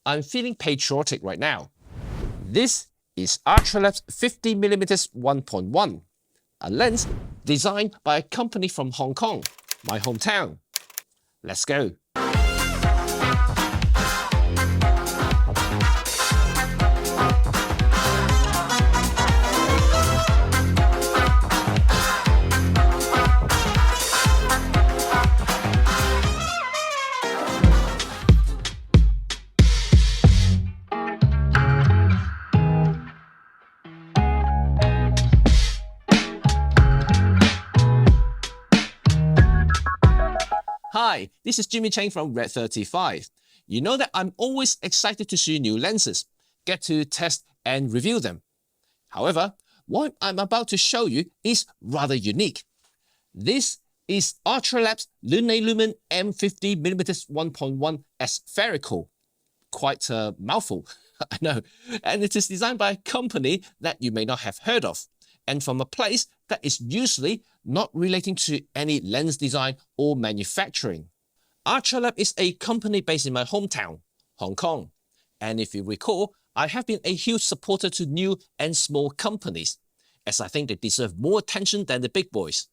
I'm feeling patriotic right now. This is Artralabs 50mm f1.1, a lens designed by a company from Hong Kong, my hometown. Let's go. Hi, this is Cheng from RED35. You know that I'm always excited to see new lenses, get to test and review them. However, what I'm about to show you is rather unique. This is Artralabs Lunalumen-M 50mm f1.1 aspherical. Quite a mouthful, I know. And it is designed by a company that you may not have heard of, and from a place that is usually not relating to any lens design or manufacturing. Artralab is a company based in my hometown, Hong Kong. And if you recall, I have been a huge supporter to new and small companies, as I think they deserve more attention than the big boys.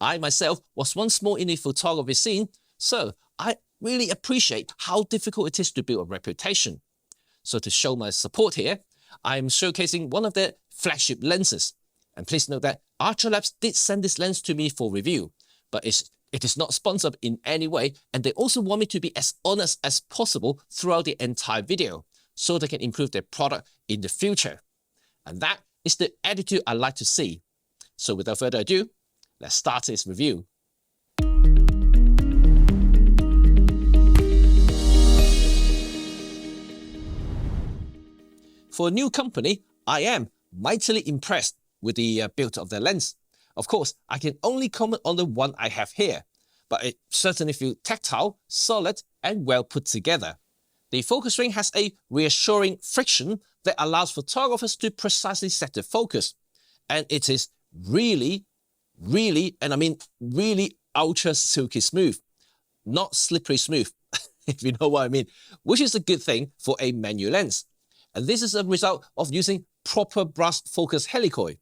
I myself was once small in the photography scene, so I really appreciate how difficult it is to build a reputation. So to show my support here, I am showcasing one of their flagship lenses. And please note that Artralabs did send this lens to me for review, but it is not sponsored in any way, and they also want me to be as honest as possible throughout the entire video, so they can improve their product in the future. And that is the attitude I like to see. So without further ado, let's start this review. For a new company, I am mightily impressed with the build of their lens. Of course, I can only comment on the one I have here, but it certainly feels tactile, solid, and well put together. The focus ring has a reassuring friction that allows photographers to precisely set the focus. And it is really, and I mean really ultra silky smooth, not slippery smooth, if you know what I mean, which is a good thing for a manual lens. And this is a result of using proper brass focus helicoil.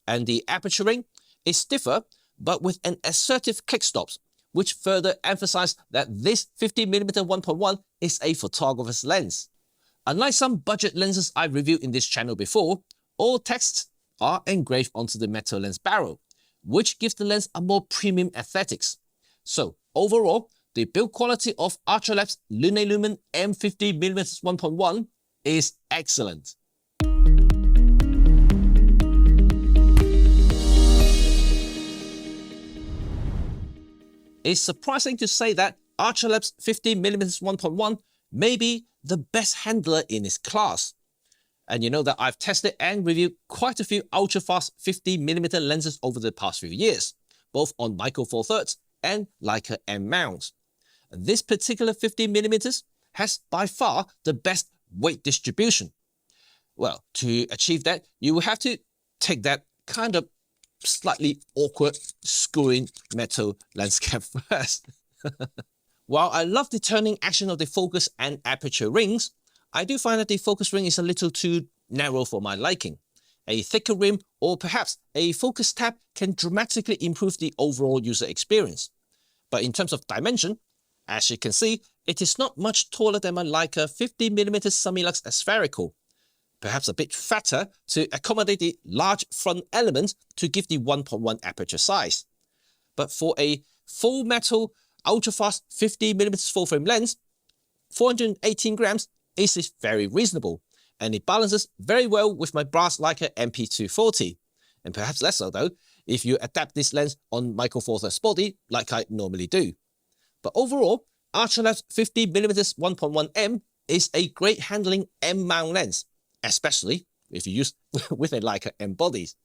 And the aperture ring is stiffer, but with an assertive click stops, which further emphasize that this 50mm f1.1 is a photographer's lens. Unlike some budget lenses I've reviewed in this channel before, all texts are engraved onto the metal lens barrel, which gives the lens a more premium aesthetics. So overall, the build quality of Artralabs Lunalumen-M 50mm f1.1 is excellent. It's surprising to say that Artralabs 50mm f1.1 may be the best handler in its class. And you know that I've tested and reviewed quite a few ultra-fast 50mm lenses over the past few years, both on Micro Four Thirds and Leica M mounts. This particular 50mm has by far the best weight distribution. Well, to achieve that, you will have to take that kind of slightly awkward screwing metal lens cap first. While I love the turning action of the focus and aperture rings, I do find that the focus ring is a little too narrow for my liking. A thicker rim or perhaps a focus tab can dramatically improve the overall user experience. But in terms of dimension, as you can see, it is not much taller than my Leica 50mm semi-lux aspherical, perhaps a bit fatter to accommodate the large front element to give the 1.1 aperture size. But for a full metal ultra-fast 50mm full-frame lens, 418 grams is very reasonable, and it balances very well with my brass Leica MP240, and perhaps less so though if you adapt this lens on Micro Four Thirds body like I normally do. But overall, Artralabs 50mm f1.1M is a great handling M mount lens, especially if you use with a Leica M bodies.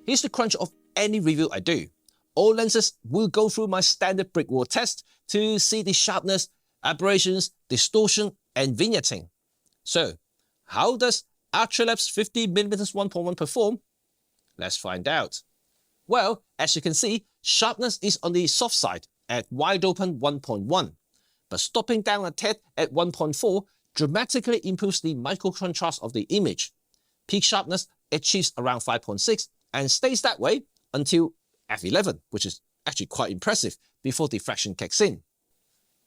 Here's the crunch of any review I do. All lenses will go through my standard brick wall test to see the sharpness, aberrations, distortion, and vignetting. So, how does Artralabs 50mm f1.1 perform? Let's find out. Well, As you can see, sharpness is on the soft side at wide open 1.1, but stopping down a tad at 1.4 dramatically improves the micro contrast of the image. Peak sharpness achieves around 5.6 and stays that way until f11, which is actually quite impressive, before diffraction kicks in.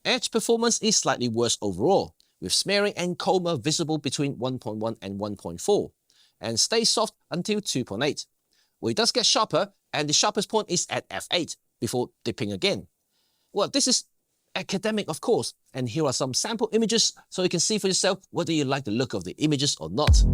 Edge performance is slightly worse overall, with smearing and coma visible between 1.1 and 1.4, and stays soft until 2.8. Well, it does get sharper, and the sharpest point is at f8, before dipping again. Well, this is academic, of course, and here are some sample images so you can see for yourself whether you like the look of the images or not.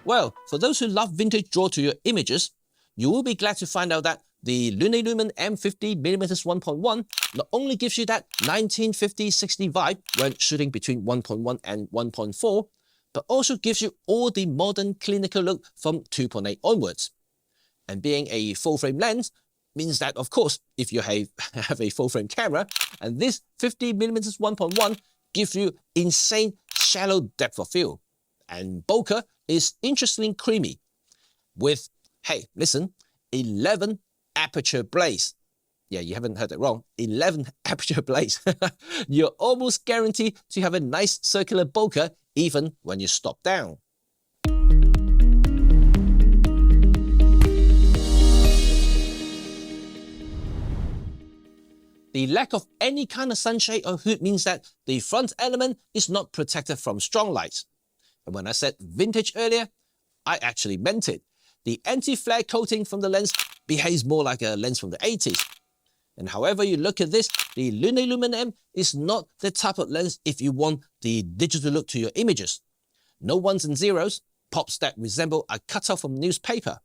Well, for those who love vintage draw to your images, you will be glad to find out that the Lunalumen-M 50mm f1.1 not only gives you that 1950-60 vibe when shooting between 1.1 and 1.4, but also gives you all the modern clinical look from 2.8 onwards. And being a full-frame lens means that, of course, if you have a full-frame camera, and this 50mm f1.1 gives you insane shallow depth of field. And bokeh is interestingly creamy with, hey, listen, 11 aperture blaze. Yeah, you haven't heard it wrong, 11 aperture blaze. You're almost guaranteed to have a nice circular bokeh even when you stop down. The lack of any kind of sunshade or hood means that the front element is not protected from strong light. And when I said vintage earlier, I actually meant it. The anti-flare coating from the lens behaves more like a lens from the 80s. And however you look at this, the Lunalumen-M is not the type of lens if you want the digital look to your images. No ones and zeros, pops that resemble a cutout from newspaper,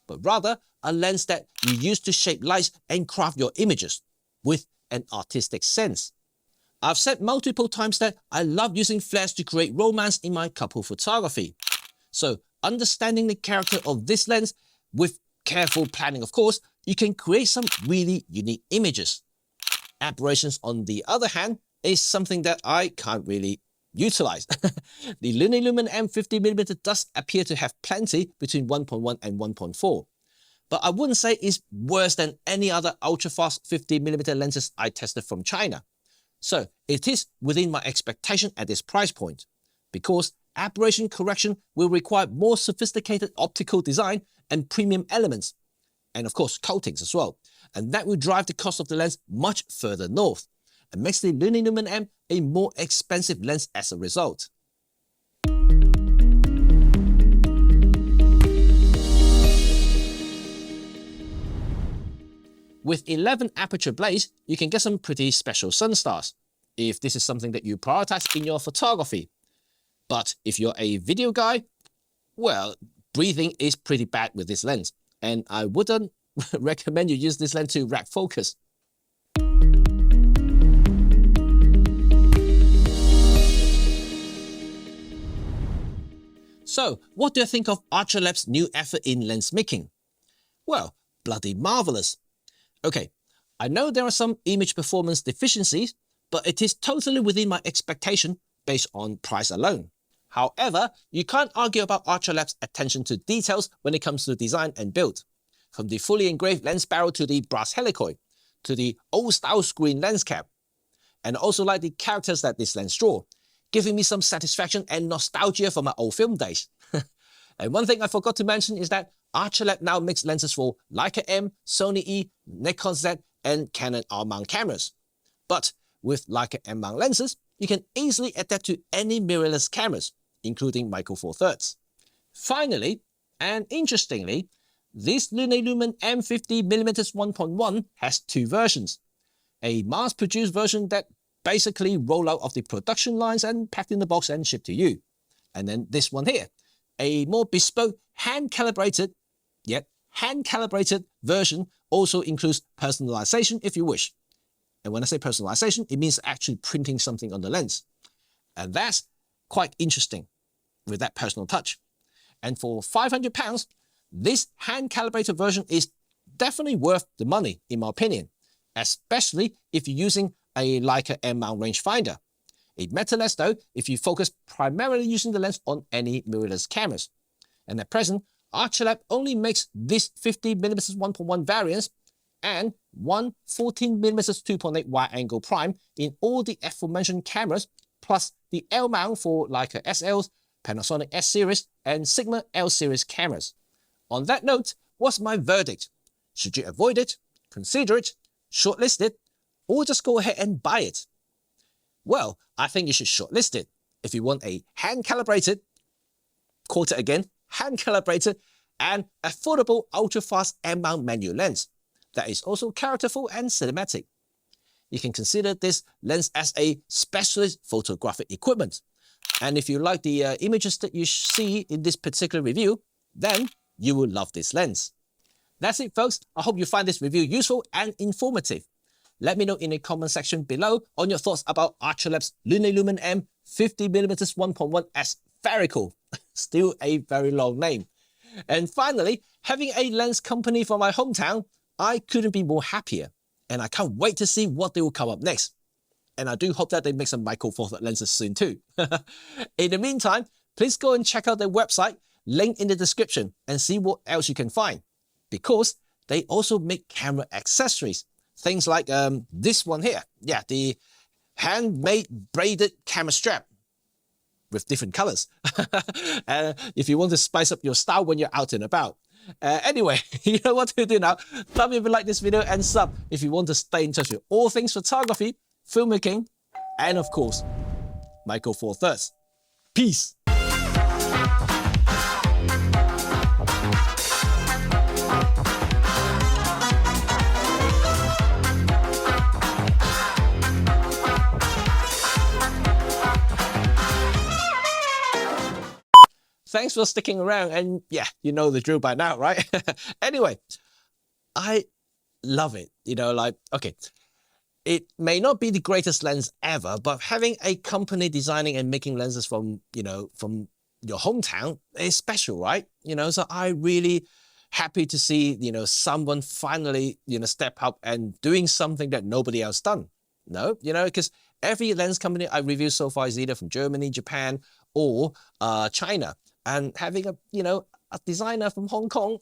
but rather a lens that you use to shape lights and craft your images with an artistic sense. I've said multiple times that I love using flares to create romance in my couple photography. So understanding the character of this lens, with careful planning of course, you can create some really unique images. Aberrations, on the other hand, is something that I can't really utilize. The Lunalumen-M 50mm does appear to have plenty between 1.1 and 1.4. But I wouldn't say it's worse than any other ultra-fast 50mm lenses I tested from China. So it is within my expectation at this price point, because aberration correction will require more sophisticated optical design and premium elements, and of course coatings as well, and that will drive the cost of the lens much further north, and makes the Lunalumen-M a more expensive lens as a result. With 11 aperture blaze, you can get some pretty special sunstars, if this is something that you prioritize in your photography. But if you're a video guy, well, breathing is pretty bad with this lens, and I wouldn't recommend you use this lens to rack focus. So, what do I think of Artralabs' new effort in lens making? Well, bloody marvelous. Okay, I know there are some image performance deficiencies, but it is totally within my expectation based on price alone. However, you can't argue about Artralabs' attention to details when it comes to design and build. From the fully engraved lens barrel to the brass helicoid, to the old-style screen lens cap. And I also like the characters that this lens draws, giving me some satisfaction and nostalgia for my old film days. And one thing I forgot to mention is that Artralab now makes lenses for Leica M, Sony E, Nikon Z, and Canon R-mount cameras. But with Leica M-mount lenses, you can easily adapt to any mirrorless cameras, including Micro Four Thirds. Finally, and interestingly, this Lunalumen-M 50mm f1.1 has two versions. A mass-produced version that basically roll out of the production lines and packed in the box and shipped to you. And then this one here, a more bespoke, hand-calibrated version also includes personalization if you wish. And when I say personalization, it means actually printing something on the lens. And that's quite interesting with that personal touch. And for £500, this hand-calibrated version is definitely worth the money, in my opinion, especially if you're using a Leica M mount rangefinder. It matters less though if you focus primarily using the lens on any mirrorless cameras. And at present, Artralab only makes this 50mm f1.1 variants and one 14mm 2.8 wide-angle prime in all the aforementioned cameras, plus the L mount for Leica SLs, Panasonic S series, and Sigma L series cameras. On that note, what's my verdict? Should you avoid it, consider it, shortlist it, or just go ahead and buy it? Well, I think you should shortlist it if you want a hand-calibrated, quote it again, hand-calibrated and affordable ultra-fast M-mount manual lens that is also characterful and cinematic. You can consider this lens as a specialist photographic equipment. And if you like the images that you see in this particular review, then you will love this lens. That's it, folks. I hope you find this review useful and informative. Let me know in the comment section below on your thoughts about Artralab's Lunalumen-M 50mm f1.1 Aspherical. Still a very long name. And finally, having a lens company from my hometown, I couldn't be more happier. And I can't wait to see what they will come up next. And I do hope that they make some Micro Four Thirds lenses soon too. In the meantime, please go and check out their website, link in the description, and see what else you can find. Because they also make camera accessories. Things like this one here. Yeah, the handmade braided camera strap with different colors. If you want to spice up your style when you're out and about. Anyway, you know what to do now. Thumbs up if you like this video and sub if you want to stay in touch with all things photography, filmmaking, and of course, Micro Four Thirds. Peace. Thanks for sticking around, and yeah, you know the drill by now, right? Anyway, I love it. You know, like, okay, it may not be the greatest lens ever, but having a company designing and making lenses from, you know, from your hometown is special, right? You know, so I really happy to see, you know, someone finally, you know, step up and doing something that nobody else done. No, you know, because every lens company I reviewed so far is either from Germany, Japan, or China. And having a, you know, a designer from Hong Kong,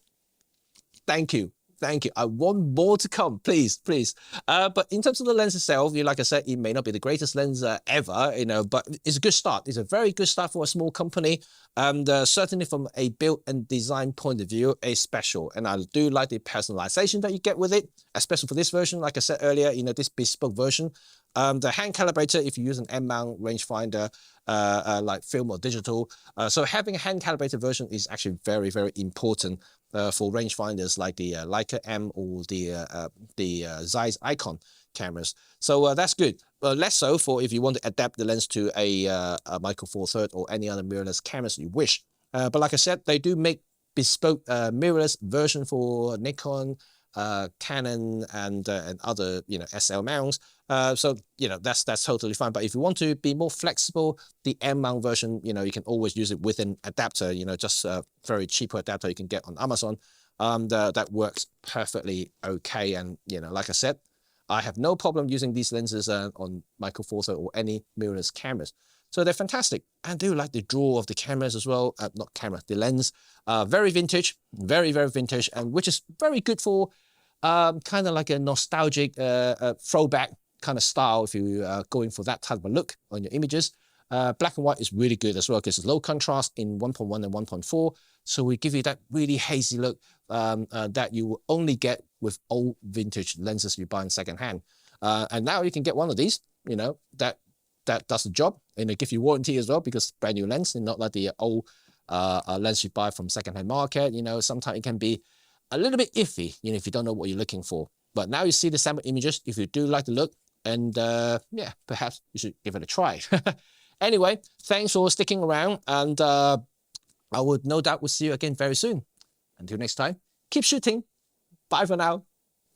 thank you. Thank you. I want more to come, please, please. But in terms of the lens itself, like I said, it may not be the greatest lens ever, you know, but it's a good start. It's a very good start for a small company. And certainly from a build and design point of view, it's special. And I do like the personalization that you get with it, especially for this version. Like I said earlier, you know, this bespoke version. The hand calibrator, if you use an M-mount rangefinder, like film or digital. So having a hand calibrated version is actually very, very important for rangefinders like the Leica M or the Zeiss Icon cameras. So that's good. Less so for if you want to adapt the lens to a Micro Four Thirds or any other mirrorless cameras you wish. But like I said, they do make bespoke mirrorless version for Nikon, Canon, and other, you know, SL mounts. So, you know, that's totally fine. But if you want to be more flexible, the M mount version, you know, you can always use it with an adapter, you know, just a very cheaper adapter you can get on Amazon. That works perfectly okay. And, you know, like I said, I have no problem using these lenses on Micro Four Thirds or any mirrorless cameras. So they're fantastic. I do like the draw of the cameras as well. Not camera, the lens. Very vintage, very, very vintage, and which is very good for kind of like a nostalgic throwback kind of style if you are going for that type of look on your images. Black and white is really good as well because it's low contrast in 1.1 and 1.4. So we give you that really hazy look that you will only get with old vintage lenses you buy in secondhand. And now you can get one of these, you know, that does the job, and they give you warranty as well because brand new lens and not like the old lens you buy from secondhand market. You know, sometimes it can be a little bit iffy, you know, if you don't know what you're looking for. But now you see the sample images, if you do like the look, and yeah, perhaps you should give it a try. Anyway, thanks for sticking around, and I would no doubt will see you again very soon. Until next time, keep shooting. Bye for now.